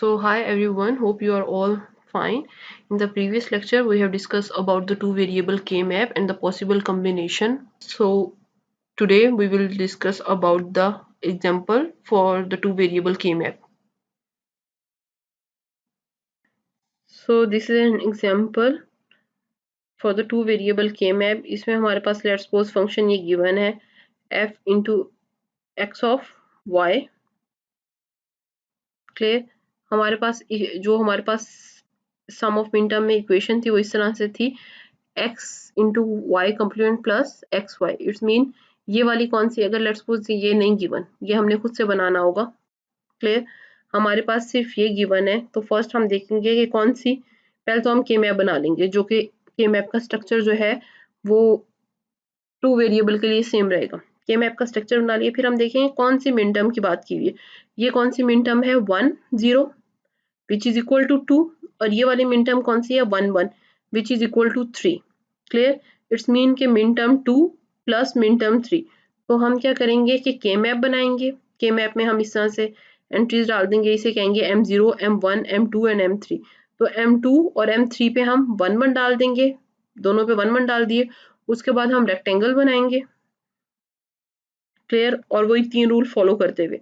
So hi everyone, hope you are all fine. In the previous lecture we have discussed about the two variable K-map and the possible combination. So today we will discuss about the example for the two variable K-map. So this is an example for the two variable K-map. इसमें हमारे पास let's suppose function ये given है f into x of y. Clear? हमारे पास sum of min term में equation थी वो इस तरह से थी x into Y complement plus X Y. It's mean ये वाली कौन सी, अगर लेट्स सपोज ये नहीं गिवन, ये हमने खुद से बनाना होगा. क्लियर? हमारे पास सिर्फ ये गिवन है तो फर्स्ट हम देखेंगे कि कौन सी. पहले तो हम के मैप बना लेंगे, जो कि के मैप का स्ट्रक्चर जो है वो टू वेरिएबल के लिए सेम रहेगा. के मैप का स्ट्रक्चर बना लिए, फिर हम देखेंगे कौन सी मिन टर्म की बात की हुई है. ये कौन सी मिन टर्म है 1 0 विच इज इक्वल टू 2, और ये वाली मिन टर्म कौन सी है 1 1 which is equal to 3. Clear? It's mean के min term 2 plus min term 3. तो हम क्या करेंगे कि के मैप बनाएंगे. के मैप में हम इस तरह से एंट्रीज डाल देंगे, इसे कहेंगे m0 m1 m2 and m3. तो m2 और m3 पे हम 1 1 डाल देंगे, दोनों पे 1 1 डाल दिए. उसके बाद हम रेक्टेंगल बनाएंगे. क्लियर? और वही 3 रूल फॉलो करते हुए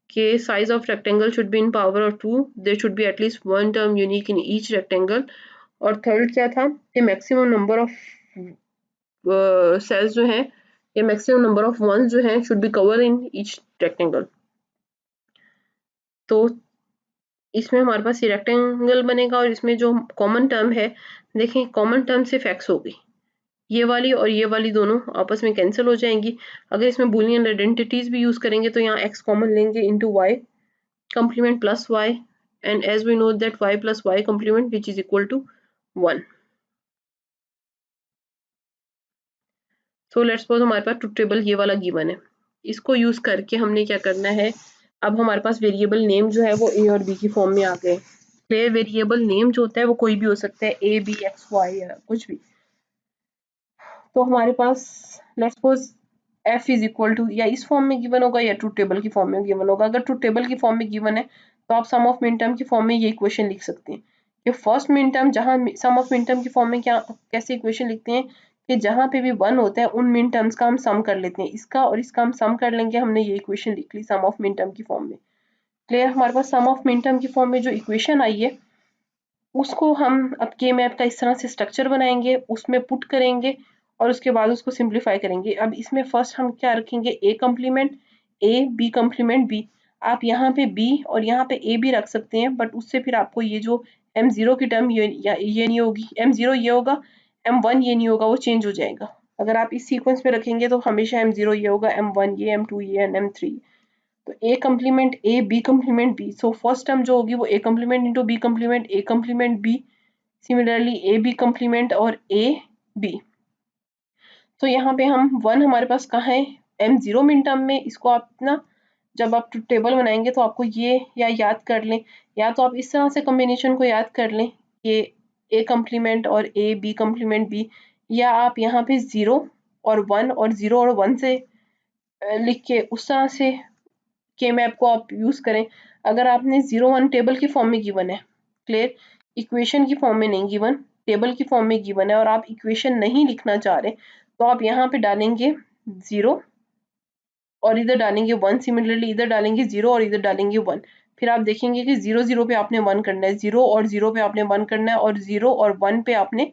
कि size of rectangle should be in power of 2, there should be at least one term unique in each rectangle. और थर्ड क्या था कि maximum number of cells जो हैं, ये maximum number of ones जो हैं should be covered in each rectangle. तो इसमें हमारे पास ये रेक्टेंगल बनेगा और इसमें जो कॉमन टर्म है, देखें कॉमन टर्म सिर्फ x होगी. ये वाली और ये वाली दोनों आपस में कैंसिल हो जाएंगी. अगर इसमें बुलियन आइडेंटिटीज भी यूज करेंगे तो यहाँ x कॉमन लेंगे into y complement plus y, and as we know that y plus y complement which is equal to 1. So let's suppose हमारे पास ट्रुथ टेबल ये वाला गिवन है. इसको यूज करके हमने क्या करना है, अब हमारे पास वेरिएबल नेम जो है वो a और b की फॉर्म में आ गए. क्लियर? वेरिएबल नेम जो होता है वो कोई भी हो सकता है, a b x y या कुछ भी. तो हमारे पास let's suppose f is equal to, या इस फॉर्म में गिवन होगा या ट्रुथ टेबल की फॉर्म में गिवन होगा. अगर ट्रुथ टेबल की फॉर्म में गिवन है तो आप सम ऑफ मिन टर्म की फॉर्म में ये इक्वेशन लिख सकते हैं कि फर्स्ट मिन टर्म, जहाँ सम ऑफ मिन टर्म की फॉर्म में क्या कैसे इक्वेशन लिखते हैं कि जहाँ पे भी 1 होता है उन मिन टर्म्स का हम सम कर लेते हैं. इसका और इसका हम सम कर लेंगे. हमने ये इक्वेशन लिख ली सम ऑफ मिन टर्म की फॉर्म में. क्लियर? हमारे पास सम ऑफ मिन टर्म की फॉर्म में जो इक्वेशन आई है उसको हम अब के मैप का इस तरह से स्ट्रक्चर बनाएंगे, उसमें पुट करेंगे और उसके बाद उसको सिंप्लीफाई करेंगे. अब इसमें फर्स्ट हम क्या रखेंगे, A complement A B complement B. आप यहाँ पे बी और यहाँ पे ए भी रख सकते हैं, बट उससे फिर आपको ये जो m0 की टर्म ये नहीं होगी, m0 ये होगा, m1 ये नहीं होगा, वो चेंज हो जाएगा. अगर आप इस सीक्वेंस में रखेंगे तो हमेशा m0 ये होगा, m1 ये, m2 ये एंड m3. तो A complement A B complement B. So first term जो होगी वो A complement into B complement A complement B. Similarly A B complement और ए बी. तो यहाँ पे हम 1 हमारे पास कहाँ है, m0 मिन टर्म में. इसको आप ना जब आप टेबल बनाएंगे तो आपको ये या याद कर लें, या तो आप इस तरह से कॉम्बिनेशन को याद कर लें कि ए कम्प्लीमेंट और ए बी कम्प्लीमेंट बी, या आप यहाँ पे 0 और 1 और 0 और 1 से लिख के उस तरह से के मैप को आप यूज करें. अगर आपने 0 1 टेबल की फॉर्म में गिवन है, क्लियर, इक्वेशन की फॉर्म में नहीं गिवन, टेबल की फॉर्म में गिवन है और आप इक्वेशन नहीं लिखना चाह रहे, तो आप यहाँ पे डालेंगे 0 और इधर डालेंगे 1. सिमिलरली इधर डालेंगे 0 और इधर डालेंगे 1. फिर आप देखेंगे कि 0 0 पे आपने 1 करना है, 0 और 0 पे आपने 1 करना है, और 0 और 1 पे आपने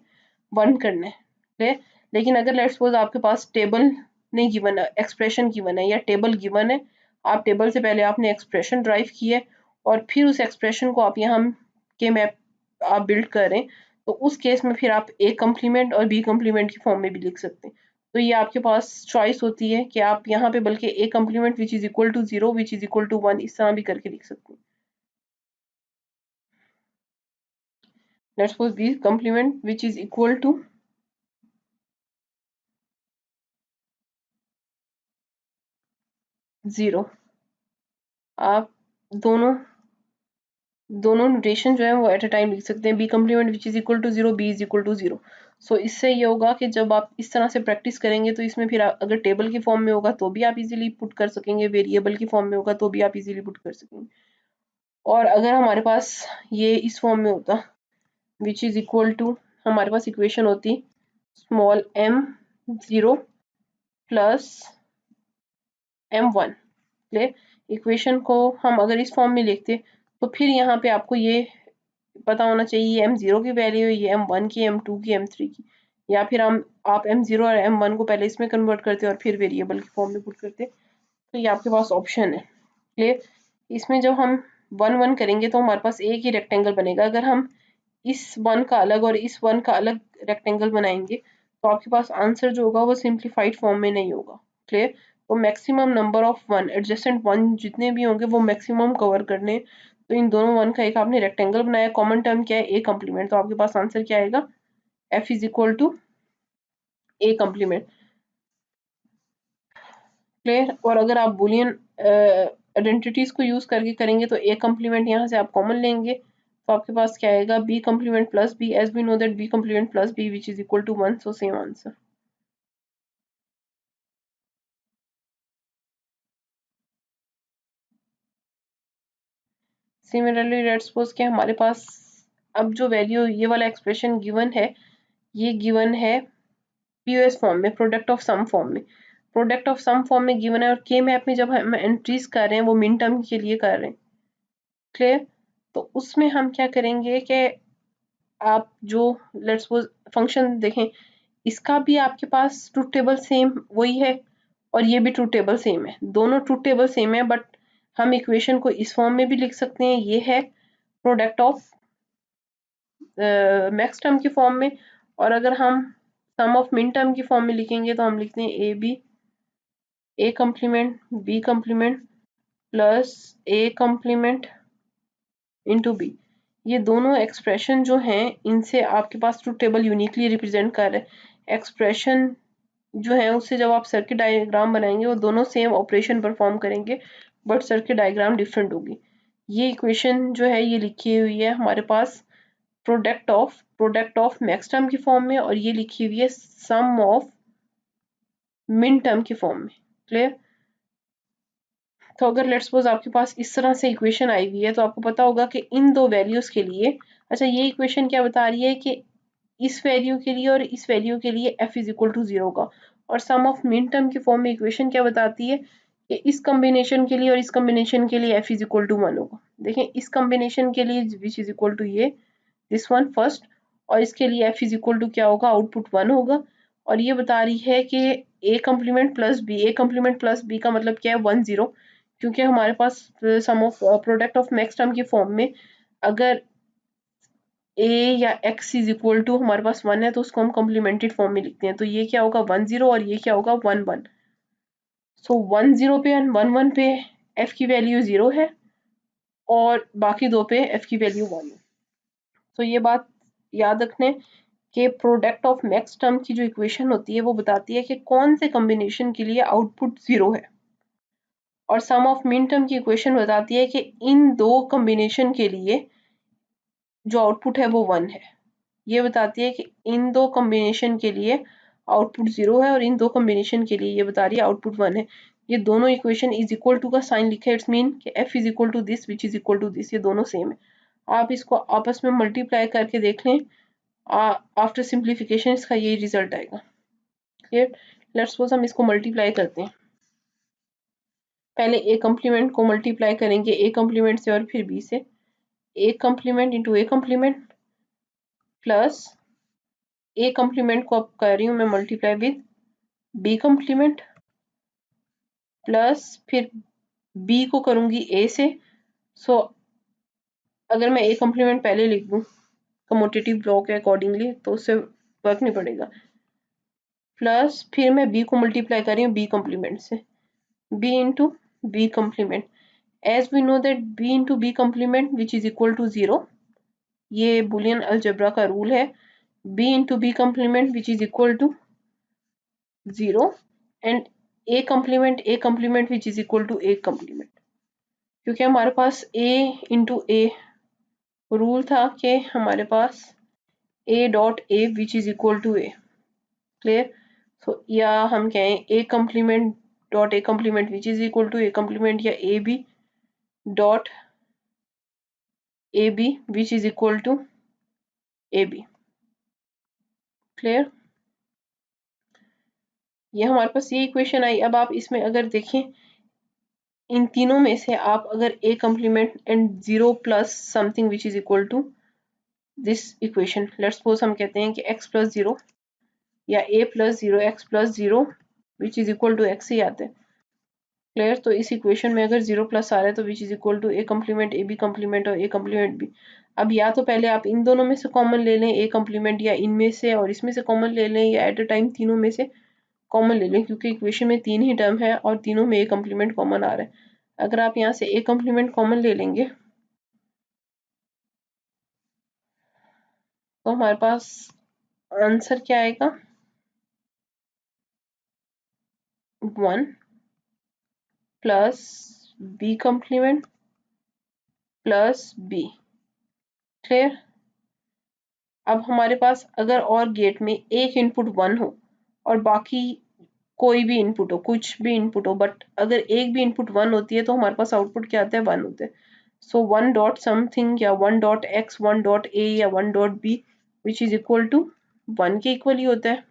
1 करना है. क्लियर? लेकिन अगर लेट्स सपोज आपके पास टेबल नहीं गिवन है, एक्सप्रेशन गिवन है या टेबल गिवन है, आप टेबल से पहले आपने एक्सप्रेशन ड्राइव की है और फिर उस एक्सप्रेशन को आप यहाँ के मैप आप बिल्ड करें, तो उस केस में फिर आप ए कम्प्लीमेंट और बी कम्प्लीमेंट की फॉर्म में भी लिख सकते हैं. तो ये आपके पास चॉइस होती है कि आप यहाँ पे बल्कि A complement which is equal to 0 which is equal to 1 इस तरह भी करके लिख सकते हैं. Let's suppose B complement which is equal to 0. आप दोनों नोटेशन जो है वो एट अ टाइम लिख सकते हैं. B complement which is equal to 0, B is equal to 0. So इससे ये होगा कि जब आप इस तरह से प्रैक्टिस करेंगे तो इसमें फिर अगर टेबल की फॉर्म में होगा तो भी आप इजीली पुट कर सकेंगे, वेरिएबल की फॉर्म में होगा तो भी आप इजीली पुट कर सकेंगे. और अगर हमारे पास ये इस फॉर्म में होता विच इज इक्वल टू, हमारे पास इक्वेशन होती small m0 plus m1। Clear? Equation को हम अगर इस फॉर्म में लिखते तो फिर यहाँ पे आपको ये पता होना चाहिए ये m0 की वैल्यू है, ये m1 की, m2 की, m3 की, या फिर आप m0 और m1 को पहले इसमें कन्वर्ट करते और फिर वेरिएबल की फॉर्म में पुट करते। तो ये आपके पास ऑप्शन है। क्लियर? इसमें जब हम 1 1 करेंगे तो हमारे पास एक ही रेक्टेंगल बनेगा। अगर हम इस 1 का अलग और इस 1 का अलग रेक्टेंगल बनाएंगे तो आपके पास आंसर जो होगा वो सिंप्लीफाइड फॉर्म में नहीं होगा। क्लियर? तो मैक्सिमम नंबर ऑफ 1 एडजेसेंट 1 जितने भी होंगे वो मैक्सिमम कवर करने। तो इन दोनों 1 का एक आपने रेक्टेंगल बनाया, कॉमन टर्म क्या है, ए कम्प्लीमेंट, तो आपके पास आंसर क्या आएगा, F is equal to A complement. Clear? और अगर आप बुलियन आइडेंटिटीज को यूज करके करेंगे तो ए कम्प्लीमेंट यहाँ से आप कॉमन लेंगे तो आपके पास क्या आएगा, B complement plus B, as we know that B complement plus B which is equal to 1, so same answer. Similarly let's suppose कि हमारे पास अब जो वैल्यू ये वाला एक्सप्रेशन गिवन है, ये गिवन है पीओएस फॉर्म में, प्रोडक्ट ऑफ सम फॉर्म में, प्रोडक्ट ऑफ सम फॉर्म में गिवन है, और के मैप में जब हम एंट्रीज कर रहे हैं वो मिन टर्म के लिए कर रहे हैं। क्लियर? तो उसमें हम क्या करेंगे कि आप जो लेट्स सपोज फंक्शन देखें, इसका भी आपके पास ट्रूथ टेबल सेम वही है और ये भी ट्रूथ टेबल सेम है, दोनों ट्रूथ टेबल सेम है, बट हम इक्वेशन को इस फॉर्म में भी लिख सकते हैं, ये है प्रोडक्ट ऑफ मैक्स टर्म की फॉर्म में, और अगर हम सम ऑफ मिन टर्म की फॉर्म में लिखेंगे तो हम लिखते हैं A B, A complement B complement plus A complement into B. ये दोनों एक्सप्रेशन जो हैं इनसे आपके पास ट्रूथ टेबल यूनिकली रिप्रेजेंट कर रहे हैं। एक्सप्रेशन जो है उससे जब आप सर्किट डायग्राम बनाएंगे वो दोनों सेम ऑपरेशन परफॉर्म करेंगे बट सर्किट डायग्राम डिफरेंट होगी। ये इक्वेशन जो है ये लिखी हुई है हमारे पास प्रोडक्ट ऑफ मैक्स टर्म की फॉर्म में, और ये लिखी हुई है सम ऑफ मिन टर्म की फॉर्म में। क्लियर? तो अगर लेट्स सपोज आपके पास इस तरह से इक्वेशन आई हुई है तो आपको पता होगा कि इन दो वैल्यूज के लिए, अच्छा ये इक्वेशन क्या बता रही है कि इस वैल्यू के लिए और इस वैल्यू के लिए f इज इक्वल टू 0 का, और सम ऑफ मिन टर्म की फॉर्म में इक्वेशन क्या बताती है कि इस कॉम्बिनेशन के लिए और इस कॉम्बिनेशन के लिए f इज इक्वल टू 1 होगा। देखें इस कॉम्बिनेशन के लिए विच इज इक्वल टू ये दिस वन फर्स्ट, और इसके लिए f इज इक्वल टू क्या होगा, आउटपुट 1 होगा, और ये बता रही है कि a complement plus b, a complement plus b का मतलब क्या है 1 0, क्योंकि हमारे पास sum of product of max term की फॉर्म में अगर a या x इज इक्वल टू हमारे पास 1 है तो उसको हम कॉम्प्लीमेंटेड फॉर्म में लिखते हैं, तो ये क्या होगा 1 0 और ये क्या होगा 1 1। सो 1 0 पे और 1 1 पे f की वैल्यू 0 है और बाकी दो पे f की वैल्यू 1 है। तो ये बात याद रखने कि प्रोडक्ट ऑफ मैक्स टर्म की जो इक्वेशन होती है वो बताती है कि कौन से कॉम्बिनेशन के लिए आउटपुट 0 है, और सम ऑफ मिन टर्म की इक्वेशन बताती है कि इन दो कॉम्बिनेशन के लिए जो आउटपुट है वो 1 है। ये बताती है कि इन दो कॉम्बिनेशन के लिए आउटपुट 0 है और इन दो कॉम्बिनेशन के लिए ये बता रही है आउटपुट 1 है। ये दोनों इक्वेशन इज इक्वल टू का साइन लिखे, इट्स मीन कि f is equal to this which is equal to this, ये दोनों सेम है। आप इसको आपस में मल्टीप्लाई करके देख लें, आफ्टर सिंप्लीफिकेशन इसका यही रिजल्ट आएगा। क्लियर? लेट्स सपोज हम इसको मल्टीप्लाई करते हैं, पहले ए कम्प्लीमेंट को मल्टीप्लाई करेंगे ए कम्प्लीमेंट से और फिर बी से, A complement into A complement plus A complement को अब कर रही हूँ मैं multiply with B complement plus फिर बी को करूंगी ए से। सो अगर मैं ए कम्प्लीमेंट पहले लिख दूं कमोटेटिव ब्लॉक है अकॉर्डिंगली तो उससे वर्क नहीं पड़ेगा, प्लस फिर मैं बी को मल्टीप्लाई कर रही हूँ बी कम्प्लीमेंट से, b into B complement, as we know that b into B complement which is equal to 0, ये बुलियन अलजेब्रा का रूल है, b into B complement which is equal to 0 and a complement which is equal to a complement, क्योंकि हमारे पास a into a rule था कि हमारे पास a dot a which is equal to a। Clear? So या हम कहें a complement dot a complement which is equal to a complement, या a b dot AB which is equal to AB। Clear, ये हमारे पास ये equation आई। अब आप इसमें अगर देखें इन तीनों में से आप अगर A complement and 0 plus something which is equal to this equation, let's suppose हम कहते हैं कि x प्लस 0 या A plus 0 x plus 0 which is equal to x ही आते हैं। क्लियर, तो इस इक्वेशन में अगर 0 प्लस आ रहा है तो which is equal to A complement AB complement और A कम्प्लीमेंट B। अब या तो पहले आप इन दोनों में से कॉमन ले लें A कम्प्लीमेंट, या इनमें से और इसमें से कॉमन ले लें, या एट अ टाइम तीनों में से कॉमन ले लें, क्योंकि इक्वेशन में 3 ही टर्म है और तीनों में A कम्प्लीमेंट कॉमन आ रहा है। अगर आप यहाँ से A कम्प्लीमेंट कॉमन ले लेंगे तो हमारे पास आंसर क्या आएगा, 1 plus B complement plus B। Clear, अब हमारे पास अगर और गेट में एक इनपुट 1 हो और बाकी कोई भी इनपुट हो, कुछ भी इनपुट हो, बट अगर एक भी इनपुट 1 होती है तो हमारे पास आउटपुट क्या आता है, 1 होता है। सो 1 डॉट समथिंग या 1 डॉट एक्स 1 डॉट ए या 1 dot B which is equal to 1 के इक्वल ही होता है।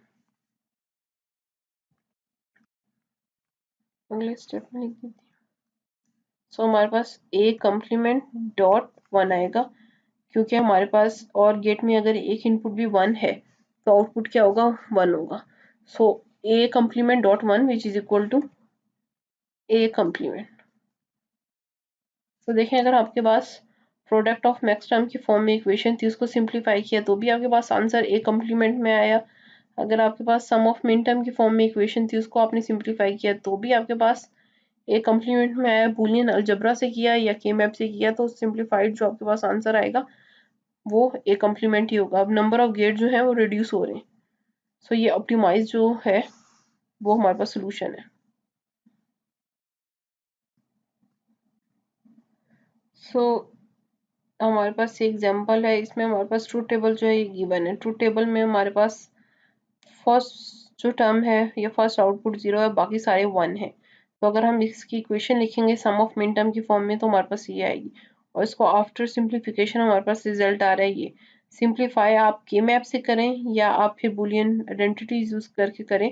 अगले स्टेप में लिख देती हूँ। सो हमारे पास ए कम्प्लीमेंट डॉट 1 आएगा, क्योंकि हमारे पास और गेट में अगर एक इनपुट भी 1 है तो आउटपुट क्या होगा, 1 होगा। So A complement dot 1 which is equal to A complement. तो देखें अगर आपके पास प्रोडक्ट ऑफ मैक्स टर्म की फॉर्म में इक्वेशन थी, उसको सिंप्लीफाई किया तो भी आपके पास आंसर ए कम्प्लीमेंट में आया। अगर आपके पास सम ऑफ मिन टर्म की फॉर्म में इक्वेशन थी, उसको आपने सिंप्लीफाई किया तो भी आपके पास ए कम्प्लीमेंट में आया। बूलियन अलजबरा से किया या के मैप से किया तो सिंप्लीफाइड जो आपके पास आंसर आएगा वो ए कम्प्लीमेंट ही होगा। अब नंबर ऑफ गेट जो है वो रिड्यूस हो रहे हैं। सो ये ऑप्टिमाइज जो है वो हमारे पास सोल्यूशन है। सो हमारे पास ये एग्जांपल है, इसमें हमारे पास ट्रूथ टेबल जो है ये गिवन है। ट्रूथ टेबल में हमारे पास फर्स्ट जो टर्म है या फर्स्ट आउटपुट 0 है, बाकी सारे 1 है। तो अगर हम इसकी इक्वेशन लिखेंगे सम ऑफ मिन टर्म की फॉर्म में तो हमारे पास ये आएगी, और इसको आफ्टर सिंप्लीफिकेशन हमारे पास रिजल्ट आ रहा है ये। सिंप्लीफाई आप के मैप से करें या आप फिर बुलियन आइडेंटिटीज यूज करके करें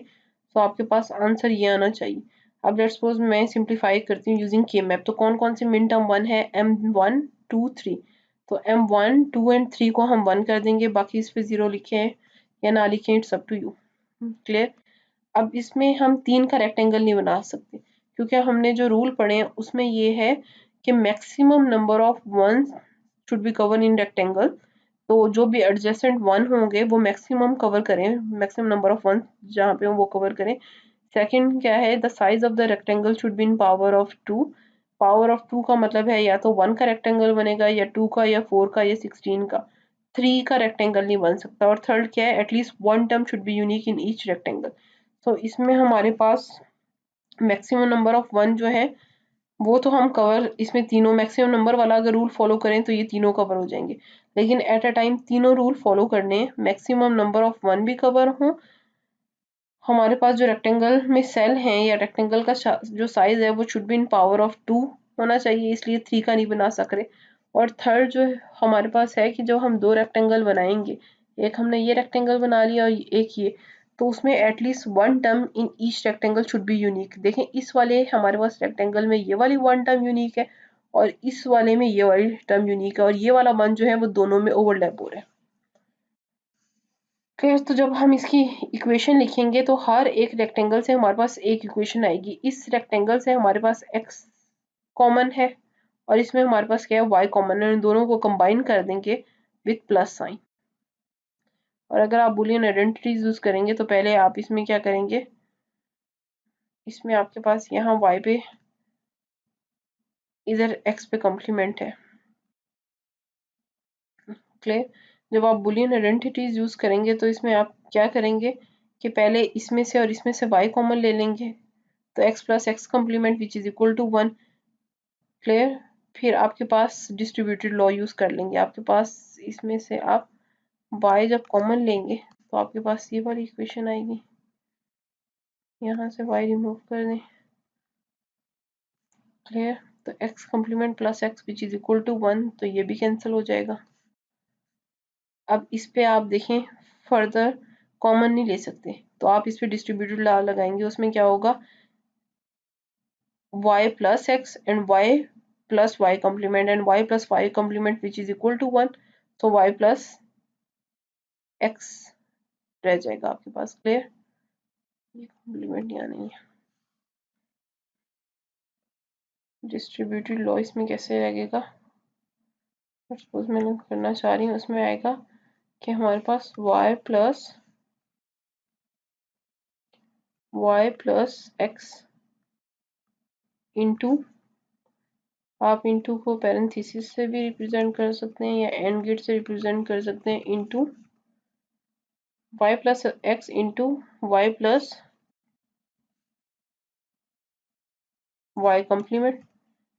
तो आपके पास आंसर ये आना चाहिए। अब लेट्स सपोज मैं सिंप्लीफाई करती हूँ यूजिंग के मैप, तो कौन कौन से मिन टर्म 1 है, m1 2 3। तो m1 2 एंड 3 को हम 1 कर देंगे, बाकी इस पे 0 लिखे हैं या ना लिखे, it's up to you. Clear, अब इसमें हम 3 का रेक्टेंगल नहीं बना सकते, क्योंकि हमने जो रूल पढ़े हैं उसमें ये है कि maximum number of ones should be cover in rectangle. तो जो भी एडजेसेंट 1 होंगे वो मैक्सिमम कवर करें, मैक्सिमम नंबर ऑफ वंस जहाँ पे हो वो कवर करें। सेकंड क्या है, the size of the rectangle should be in power of 2। Power of 2 का मतलब है या तो 1 का रेक्टेंगल बनेगा या 2 का या 4 का या 16 का। 3 का रेक्टेंगल नहीं बन सकता। और थर्ड क्या है, at least 1 term should be unique in each rectangle. तो इसमें हमारे पास मैक्सिमम नंबर ऑफ 1 जो है वो तो हम कवर, इसमें तीनों मैक्सिमम नंबर वाला अगर रूल फॉलो करें तो ये तीनों कवर हो जाएंगे, लेकिन एट अ टाइम तीनों रूल फॉलो करने, मैक्सिमम नंबर ऑफ 1 भी कवर हो, हमारे पास जो रेक्टेंगल में सेल हैं या रेक्टेंगल का जो साइज है वो should be in power of 2 होना चाहिए, इसलिए 3 का नहीं बना सक रहे। और थर्ड जो हमारे पास है कि जो हम 2 रेक्टेंगल बनाएंगे, एक हमने ये रेक्टेंगल बना लिया और एक ये, तो उसमें at least 1 term in each rectangle should be unique. देखें इस वाले हमारे पास रेक्टेंगल में ये वाली 1 टर्म यूनिक है और इस वाले में ये वाली टर्म यूनिक है, और ये वाला 1 जो है वो दोनों में ओवरलैप हो रहा है। क्लियर, तो जब हम इसकी इक्वेशन लिखेंगे तो हर एक रेक्टेंगल से हमारे पास एक इक्वेशन आएगी। इस रेक्टेंगल से हमारे पास x कॉमन है और इसमें हमारे पास क्या है, y कॉमन है। इन दोनों को कंबाइन कर देंगे विथ प्लस साइन। और अगर आप बुलियन आइडेंटिटीज यूज करेंगे तो पहले आप इसमें क्या करेंगे, इसमें आपके पास यहाँ y पे, इधर x पे कॉम्प्लीमेंट है। क्लियर, जब आप बुलियन आइडेंटिटीज यूज करेंगे तो इसमें आप क्या करेंगे कि पहले इसमें से और इसमें से y कॉमन ले लेंगे, तो x plus X complement which is equal to 1। Clear, फिर आपके पास डिस्ट्रीब्यूटेड लॉ यूज कर लेंगे। आपके पास इसमें से आप y जब कॉमन लेंगे तो आपके पास ये वाली इक्वेशन आएगी, यहाँ से y रिमूव कर दें। क्लियर, तो x complement plus x which is equal to 1, तो ये भी कैंसिल हो जाएगा। अब इस पे आप देखें फर्दर कॉमन नहीं ले सकते, तो आप इस पे डिस्ट्रीब्यूटेड लॉ लगाएंगे, उसमें क्या होगा y plus x and y plus y complement and y plus y complement which is equal to 1, so y plus x रह जाएगा आपके पास। क्लियर, ये कॉम्प्लीमेंट यहाँ नहीं है। डिस्ट्रीब्यूटेड लॉ इसमें कैसे लगेगा, सपोज मैंने करना चाह रही हूँ, उसमें आएगा कि हमारे पास y प्लस x इंटू, आप इंटू को पैरेंथेसिस से भी रिप्रेजेंट कर सकते हैं या एंड गेट से रिप्रेजेंट कर सकते हैं, into y plus x into y plus y complement,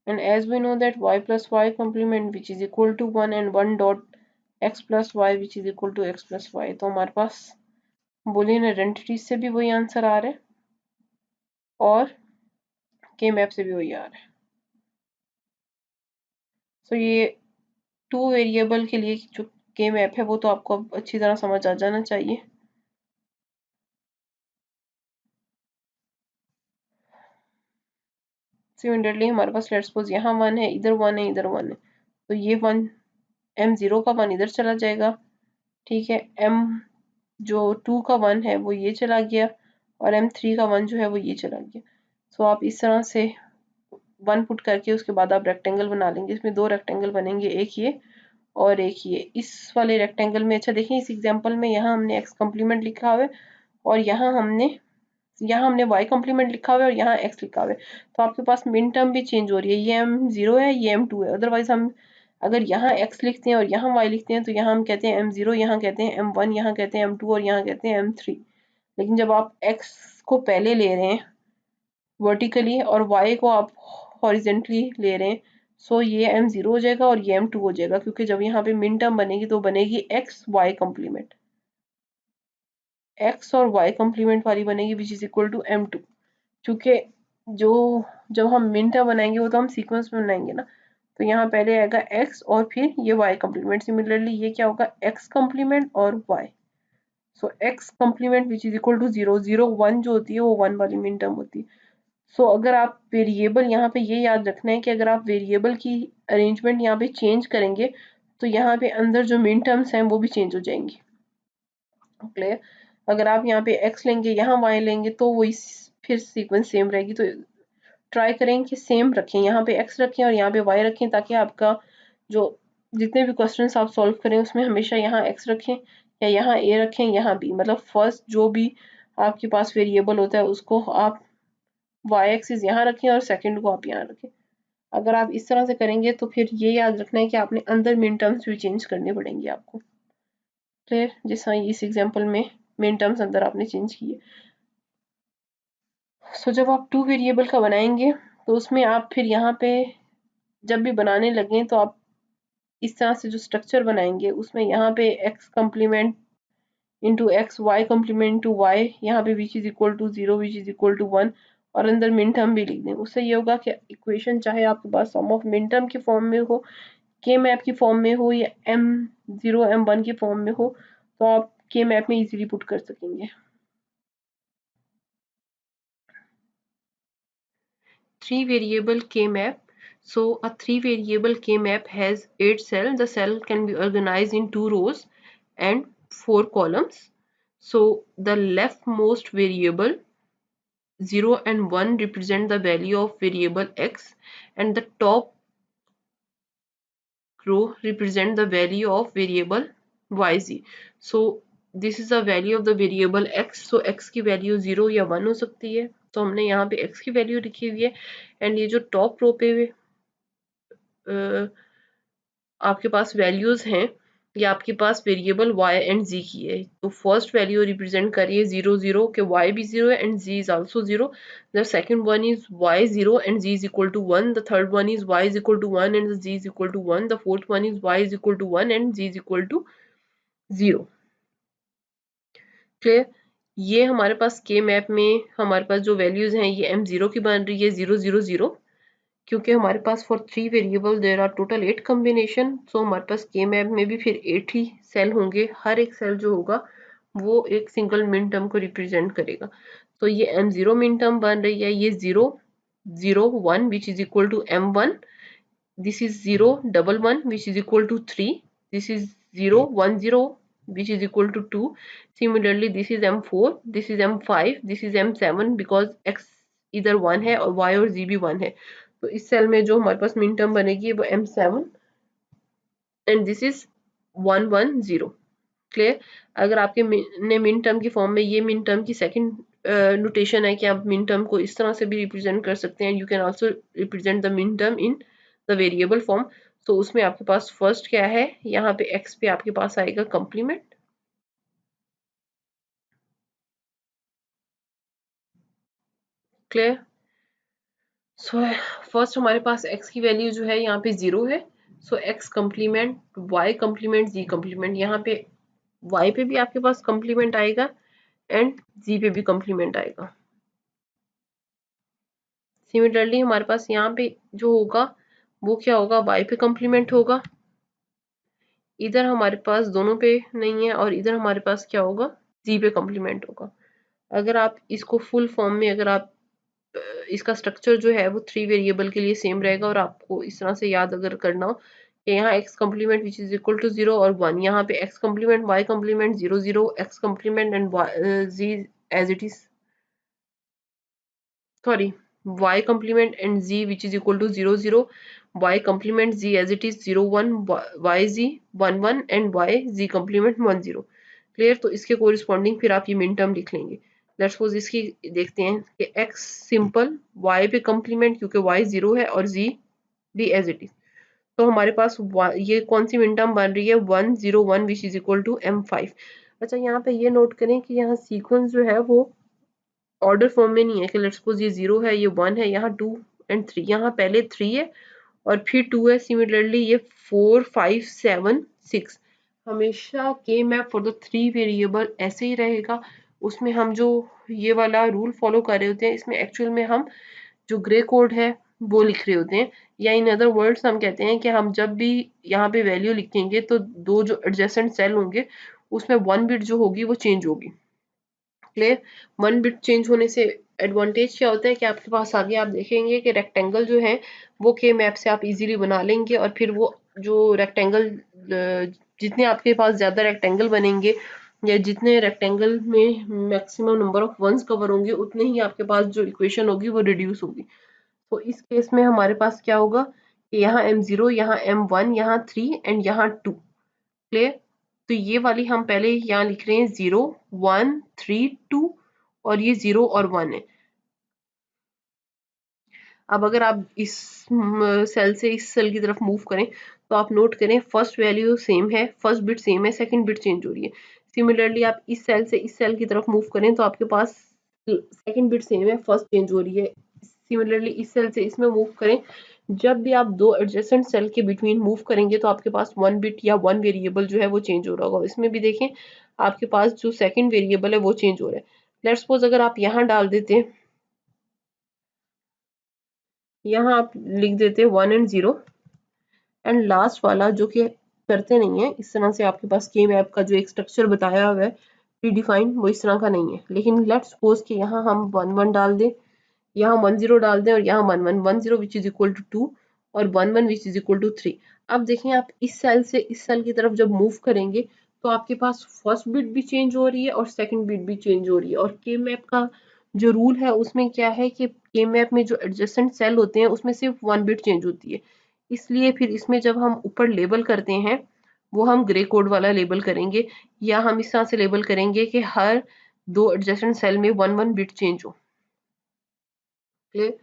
and as we know that y plus y complement which is equal to 1 and 1 dot x plus y which is equal to x plus y, तो हमारे पास Boolean identity से भी वही answer आ रहा है और के map से भी वही आ रहा है। सो ये 2 वेरिएबल के लिए जो के मैप है वो तो आपको अच्छी तरह समझ आ जाना चाहिए। सिमिलरली हमारे पास लेट्स सपोज यहाँ 1 है, इधर 1 है, इधर 1 है, तो ये 1 m0 का 1 इधर चला जाएगा, ठीक है, m जो 2 का 1 है वो ये चला गया और m3 का 1 जो है वो ये चला गया। सो आप इस तरह से 1 पुट करके उसके बाद आप रेक्टेंगल बना लेंगे। इसमें 2 रेक्टेंगल बनेंगे, एक ये और एक ये। इस वाले रेक्टेंगल में अच्छा देखें, इस एग्जांपल में यहाँ हमने x कॉम्प्लीमेंट लिखा हुआ है और यहाँ हमने y कॉम्प्लीमेंट लिखा हुआ है और यहाँ x लिखा हुआ है, तो आपके पास मिन टर्म भी चेंज हो रही है, ये m0 है, ये m2 है। अदरवाइज हम अगर यहाँ x लिखते हैं और यहाँ y लिखते हैं तो यहाँ हम कहते हैं m0, यहाँ कहते हैं m1, यहाँ कहते हैं m2 और यहाँ कहते हैं m3। लेकिन जब आप x को पहले ले रहे हैं वर्टिकली और y को आप हॉरिजेंटली ले रहे हैं, सो ये m0 हो जाएगा और ये m2 हो जाएगा, क्योंकि जब यहाँ पे मिन टर्म बनेगी तो बनेगी x y कॉम्प्लीमेंट, x और y कॉम्प्लीमेंट वाली बनेगी विच इज इक्वल टू m2। क्योंकि जो जब हम मिन टर्म बनाएंगे वो तो हम सीक्वेंस में बनाएंगे ना, तो यहाँ पहले आएगा x और फिर ये y कॉम्प्लीमेंट। सिमिलरली ये क्या होगा x कॉम्प्लीमेंट और y, so x complement which is equal to 0 0 1 जो होती है वो 1 वाली मिन टर्म होती है। सो अगर आप वेरिएबल यहाँ पे ये याद रखना है कि अगर आप वेरिएबल की अरेंजमेंट यहाँ पे चेंज करेंगे तो यहाँ पे अंदर जो मिन टर्म्स हैं वो भी चेंज हो जाएंगी। क्लियर, अगर आप यहाँ पे x लेंगे यहाँ y लेंगे तो वही फिर सीक्वेंस सेम रहेगी। तो ट्राई करें कि सेम रखें, यहाँ पे x रखें और यहाँ पे y रखें, ताकि आपका जो जितने भी क्वेश्चन आप सॉल्व करें उसमें हमेशा यहाँ x रखें या यहाँ a रखें, यहाँ b, मतलब फर्स्ट जो भी आपके पास वेरिएबल होता है उसको आप y एक्सिस यहाँ रखें और सेकंड को आप यहाँ रखें। अगर आप इस तरह से करेंगे तो फिर ये याद रखना है कि आपने अंदर मिन टर्म्स भी चेंज करने पड़ेंगे आपको। क्लियर, जिस तरह इस एग्जांपल में मिन टर्म्स अंदर आपने चेंज किए। सो जब आप 2 वेरिएबल का बनाएंगे तो उसमें आप फिर यहाँ पे जब भी बनाने लगे तो आप इस तरह से जो स्ट्रक्चर बनाएंगे उसमें यहाँ पे x complement into X, Y complement into Y, यहाँ पे which is equal to 0 which is equal to 1 और अंदर मिन टर्म भी लिख दें। उससे ये होगा कि इक्वेशन चाहे आपके पास सम ऑफ मिन टर्म की फॉर्म में हो, के मैप की फॉर्म में हो या m0 m1 की फॉर्म में हो, तो आप के मैप में इजीली पुट कर सकेंगे। 3 variable K map. So a 3 variable K map has 8 cells. The cell can be organized in 2 rows and 4 columns. So the leftmost variable 0 and 1 represent the value of variable x and the top row represent the value of variable yz. So this is the value of the variable x. So x की value 0 या 1 हो सकती है, तो हमने यहाँ पे x की वैल्यू लिखी हुई है। एंड ये जो टॉप रो पे आपके पास वैल्यूज हैं, ये आपके पास वेरिएबल y एंड z की है। तो फर्स्ट वैल्यू रिप्रेजेंट करिए 0 0 के y भी 0 है and z is also 0। The second one is y 0 and z is equal to 1। The third one is y is equal to 1 and z is equal to 1। The fourth one is y is equal to 1 and z is equal to 0। Clear, ये हमारे पास के map में हमारे पास जो values हैं ये m0 की बन रही है 0 0 0, क्योंकि हमारे पास for 3 variable there are total 8 combination, so हमारे पास के मैप में भी फिर 8 ही सेल होंगे, हर एक सेल जो होगा वो एक सिंगल मिन टर्म को रिप्रेजेंट करेगा। तो ये m0 मिन टर्म बन रही है, ये 0 0 1 which is equal to m1, this is 0 1 1 which is equal to 3, this is 0 1 0 which is equal to 2, similarly this is m4, this is m5, this is m7 because x इधर 1 है और y और z भी 1 है, तो इस cell में जो हमारे पास मिन टर्म बनेगी वो m7 and this is 1 1 0। Clear? अगर आपके ने मिन टर्म की फॉर्म में, ये मिन टर्म की सेकंड नोटेशन है कि आप मिन टर्म को इस तरह से भी रिप्रेजेंट कर सकते हैं, you can also represent the min term in the variable form. तो उसमें आपके पास फर्स्ट क्या है, यहाँ पे x पे आपके पास आएगा कॉम्प्लीमेंट, क्लियर? सो फर्स्ट हमारे पास x की वैल्यू जो है यहाँ पे 0 है, so x complement y complement z complement, यहाँ पे y पे भी आपके पास कॉम्प्लीमेंट आएगा एंड z पे भी कॉम्प्लीमेंट आएगा। सिमिलरली हमारे पास यहाँ पे जो होगा वो क्या होगा, y पे कॉम्प्लीमेंट होगा, इधर हमारे पास दोनों पे नहीं है और इधर हमारे पास क्या होगा, z पे कॉम्प्लीमेंट होगा। अगर आप इसको फुल फॉर्म में, अगर आप इसका स्ट्रक्चर जो है वो 3 वेरिएबल के लिए सेम रहेगा, और आपको इस तरह से याद अगर करना हो कि यहाँ x complement which is equal to 0 और 1, यहाँ पे x complement y complement 0 0, x complement and z as it is, sorry, y complement and z which is equal to 0 0, y complement z as it is 0 1, y z 1 1 and y z complement 1 0। Clear? तो इसके corresponding फिर आप ये min term लिख लेंगे। Let's suppose इसकी देखते हैं कि x सिंपल y पे कॉम्प्लीमेंट, क्योंकि y 0 है और z भी एज इट इज, तो हमारे पास ये कौन सी मिन टर्म बन रही है, 1 0 1 which is equal to m5। अच्छा, यहाँ पे ये नोट करें कि यहाँ सीक्वेंस जो है वो ऑर्डर फॉर्म में नहीं है कि लेट्स सपोज ये 0 है, ये 1 है, यहाँ 2 एंड 3, यहाँ पहले 3 है और फिर 2 है, सिमिलरली ये 4 5 7 6, हमेशा के मैप फॉर द 3 वेरिएबल ऐसे ही रहेगा। उसमें हम जो ये वाला रूल फॉलो कर रहे होते हैं, इसमें एक्चुअल में हम जो ग्रे कोड है वो लिख रहे होते हैं, या इन अदर वर्ड्स हम कहते हैं कि हम जब भी यहाँ पे वैल्यू लिखेंगे तो दो जो एडजेसेंट सेल होंगे उसमें 1 बिट जो होगी वो चेंज होगी। क्लियर? 1 बिट चेंज होने से एडवांटेज क्या होता है कि आपके पास आगे आप देखेंगे कि रेक्टेंगल जो है वो के मैप से आप इजीली बना लेंगे, और फिर वो जो रेक्टेंगल, जितने आपके पास ज़्यादा रेक्टेंगल बनेंगे या जितने रेक्टेंगल में maximum number of ones cover होंगे, उतने ही आपके पास जो इक्वेशन होगी वो रिड्यूस होगी। तो इस केस में हमारे पास क्या होगा कि यहाँ m0, यहाँ m1, यहाँ 3 एंड यहाँ 2। क्लियर? तो ये वाली हम पहले यहाँ लिख रहे हैं 0 1 3 2, और ये 0 और 1 है। अब अगर आप इस सेल से इस सेल की तरफ मूव करें तो आप नोट करें फर्स्ट वैल्यू सेम है, फर्स्ट बिट सेम है, सेकंड बिट चेंज हो रही है। सिमिलरली आप इस सेल से इस सेल की तरफ मूव करें तो आपके पास सेकंड बिट सेम है, फर्स्ट चेंज हो रही है। सिमिलरली इस सेल से इसमें मूव करें, जब भी आप दो एडजेसेंट सेल के बिटवीन मूव करेंगे तो आपके पास 1 बिट या 1 वेरिएबल जो है वो चेंज हो रहा होगा। इसमें भी देखें आपके पास जो सेकंड वेरिएबल है वो चेंज हो रहा है। लेट्स सपोज अगर आप यहाँ डाल देते हैं, यहाँ आप लिख देते हैं 1 एंड 0, एंड लास्ट वाला जो कि करते नहीं है, इस तरह से आपके पास के मैप का जो एक स्ट्रक्चर बताया हुआ है प्रीडिफाइंड, वो इस तरह का नहीं है। लेकिन लेट्स सपोज कि यहाँ हम 1 1 डाल दें, यहाँ 1 0 डाल दें, और यहाँ 1 1 1 0 विच इज इक्वल टू 2 और 1 1 विच इज इक्वल टू 3। अब देखें आप इस सेल से इस सेल की तरफ जब मूव करेंगे तो आपके पास फर्स्ट बिट भी चेंज हो रही है और सेकंड बिट भी चेंज हो रही है। और के मैप का जो रूल है उसमें क्या है कि के मैप में जो एडजेसेंट सेल होते हैं उसमें सिर्फ 1 बिट चेंज होती है, इसलिए फिर इसमें जब हम ऊपर लेबल करते हैं वो हम ग्रे कोड वाला लेबल करेंगे, या हम इस तरह से लेबल करेंगे कि हर दो एडजेसेंट सेल में 1 1 बिट चेंज हो। क्लियर?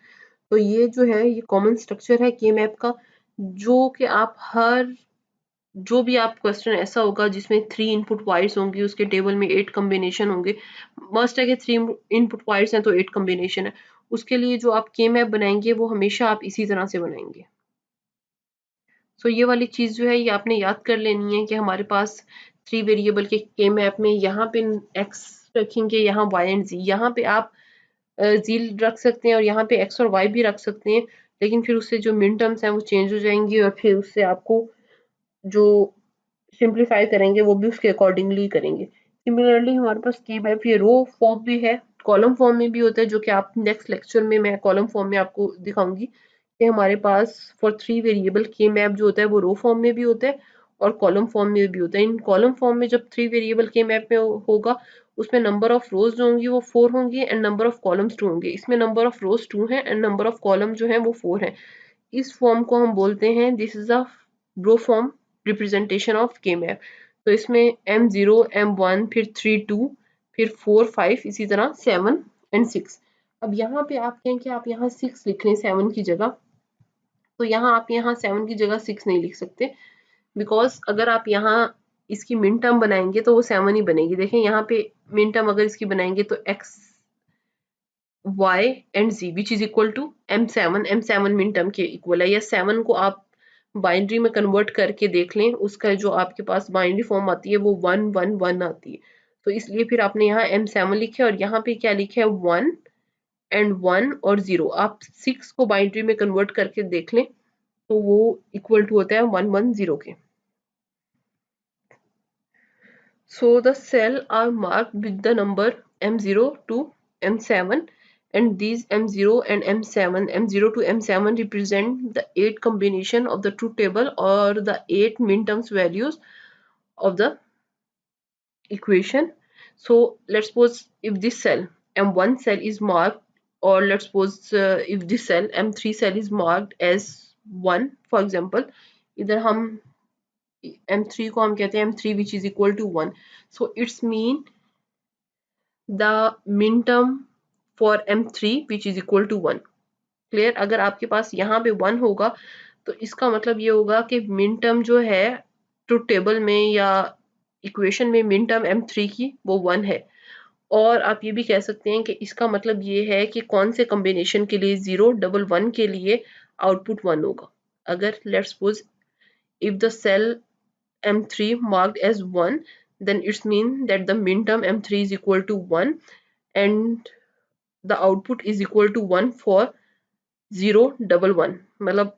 तो ये जो है ये कॉमन स्ट्रक्चर है के मैप का, जो कि आप हर जो भी आप क्वेश्चन ऐसा होगा जिसमें 3 इनपुट वाइज होंगी, उसके टेबल में 8 कॉम्बिनेशन होंगे, मस्ट है कि 3 इनपुट वाइज हैं तो 8 कॉम्बिनेशन है, उसके लिए जो आप के मैप बनाएंगे वो हमेशा आप इसी तरह से बनाएंगे। सो ये वाली चीज़ जो है ये आपने याद कर लेनी है कि हमारे पास 3 वेरिएबल के मैप में यहाँ पे x रखेंगे, यहाँ y एंड z, यहाँ पे आप z रख सकते हैं और यहाँ पे x और y भी रख सकते हैं। लेकिन फिर उससे जो मिन टर्म्स हैं वो चेंज हो जाएंगी और फिर उससे आपको जो सिंप्लीफाई करेंगे वो भी उसके अकॉर्डिंगली करेंगे। सिमिलरली हमारे पास की मैप ये रो फॉर्म भी है, कॉलम फॉर्म में भी होता है, जो कि आप नेक्स्ट लेक्चर में मैं कॉलम फॉर्म में आपको दिखाऊंगी कि हमारे पास फॉर 3 वेरिएबल के मैप जो होता है वो रो फॉर्म में भी होता है और कॉलम फॉर्म में भी होता है। इन कॉलम फॉर्म में जब 3 वेरिएबल के मैप में होगा उसमें नंबर ऑफ रोज जो होंगी वो 4 होंगी एंड नंबर ऑफ कॉलम्स 2 होंगे। इसमें नंबर ऑफ रोज 2 है एंड नंबर ऑफ कॉलम जो है वो 4 है। इस फॉर्म को हम बोलते हैं this is a row form representation of K map. तो इसमें m0 m1 फिर 3 2 फिर 4 5 इसी तरह 7 एंड 6। अब यहाँ पे आप कहें कि आप यहाँ 6 लिख लें 7 की जगह, तो यहाँ आप यहाँ 7 की जगह 6 नहीं लिख सकते, बिकॉज अगर आप यहाँ इसकी मिन टर्म बनाएंगे तो वो 7 ही बनेगी। देखें यहाँ पे मिन टर्म अगर इसकी बनाएंगे तो x y and z which is equal to m7 min term के इक्वल है। या 7 को आप बाइनरी में कन्वर्ट करके देख लें, उसका जो आपके पास बाइनरी फॉर्म आती है वो 1 1 1 आती है। तो इसलिए फिर आपने यहाँ m7 लिखे और यहाँ पे क्या लिखे है 1 एंड 1 और 0। आप 6 को बाइनरी में कन्वर्ट करके देख लें तो वो इक्वल टू होता है 1 1 0 के। So the cell are marked with the number M0 to M7 and these M0 and M7, M0 to M7 represent the 8 combination of the truth table or the 8 minterms values of the equation. So let's suppose if this cell M1 cell is marked, or let's suppose if this cell M3 cell is marked as 1 for example, इधर हम M3 को हम कहते हैं M3 which is equal to 1, so it's mean the minterm for M3 which is equal to 1। Clear? अगर आपके पास यहाँ पे 1 होगा तो इसका मतलब ये होगा कि मिन टर्म जो है ट्रुथ टेबल में या इक्वेशन में मिन टर्म M3 की वो 1 है। और आप ये भी कह सकते हैं कि इसका मतलब ये है कि कौन से कॉम्बिनेशन के लिए 0 1 1 के लिए आउटपुट 1 होगा। अगर let's suppose if the cell M3 marked as 1 then it's mean that the min term M3 is equal to 1 and the output is equal to 1 for 0 1 1। मतलब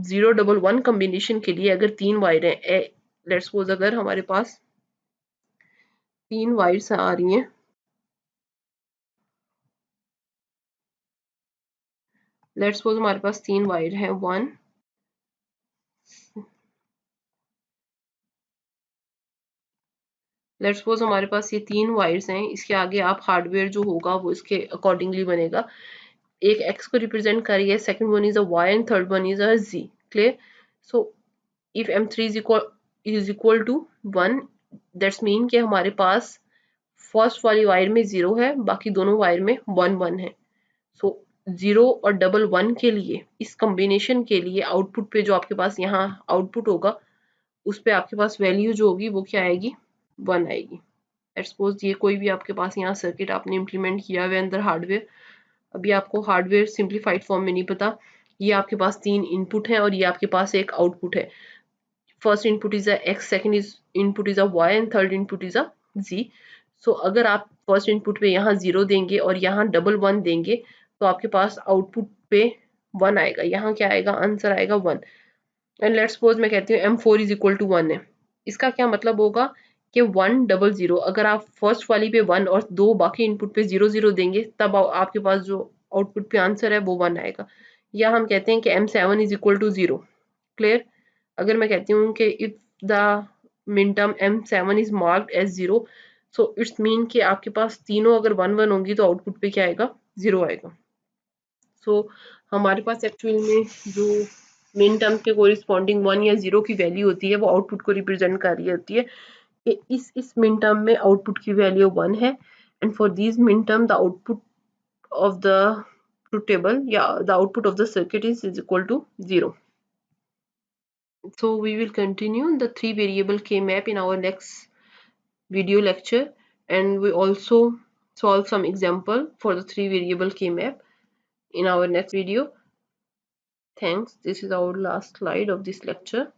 0 1 1 कॉम्बिनेशन के लिए अगर 3 वायर हैं, लेट्स सपोज अगर हमारे पास 3 wires आ रही हैं, let's suppose हमारे पास 3 वायर हैं 1 लेट्स सपोज हमारे पास ये 3 वायर्स हैं, इसके आगे आप हार्डवेयर जो होगा वो इसके अकॉर्डिंगली बनेगा। एक x को रिप्रेजेंट करिए, second one is a y and third one is a z। Clear? So if m3 is equal to 1 that's mean कि हमारे पास फर्स्ट वाली वायर में 0 है, बाकी दोनों वायर में 1 1 है। सो 0 और 1 1 के लिए इस कॉम्बिनेशन के लिए आउटपुट पे जो आपके पास यहाँ आउटपुट होगा उस पे आपके पास वैल्यू जो होगी वो क्या आएगी 1 आएगी। लेट्स सपोज ये कोई भी आपके पास यहाँ सर्किट आपने इम्प्लीमेंट किया हुआ है अंदर हार्डवेयर, अभी आपको हार्डवेयर सिंप्लीफाइड फॉर्म में नहीं पता, ये आपके पास 3 इनपुट है और ये आपके पास एक आउटपुट है। First input is a x, second is input is a y and third input is a z। सो अगर आप फर्स्ट इनपुट पे यहाँ 0 देंगे और यहाँ 1 1 देंगे तो आपके पास आउटपुट पे 1 आएगा। यहाँ क्या आएगा? आंसर आएगा 1। एंड लेट्स सपोज मैं कहती हूँ M4 इज इक्वल टू 1 है। इसका क्या मतलब होगा कि 1 0 0। अगर आप फर्स्ट वाली पे 1 और दो बाकी इनपुट पे 0 0 देंगे तब आपके पास जो आउटपुट पे आंसर है वो 1 आएगा। या हम कहते हैं कि M7 is equal to 0। Clear? अगर मैं कहती हूँ कि if the min term M7 is marked as 0 so it's mean कि आपके पास तीनों अगर 1 1 होंगी तो आउटपुट पे क्या आएगा? 0 आएगा। सो हमारे पास एक्चुअल में जो मिन टर्म के कोरिस्पॉन्डिंग 1 या 0 की वैल्यू होती है वो आउटपुट को रिप्रेजेंट कर रही होती है कि इस मिन टर्म में आउटपुट की वैल्यू 1 है and for this min term the output of the truth table, yeah, the output of the circuit is equal to 0। So we will continue the 3 variable k map in our next video lecture and we also solve some example for the 3 variable k map in our next video। Thanks, this is our last slide of this lecture।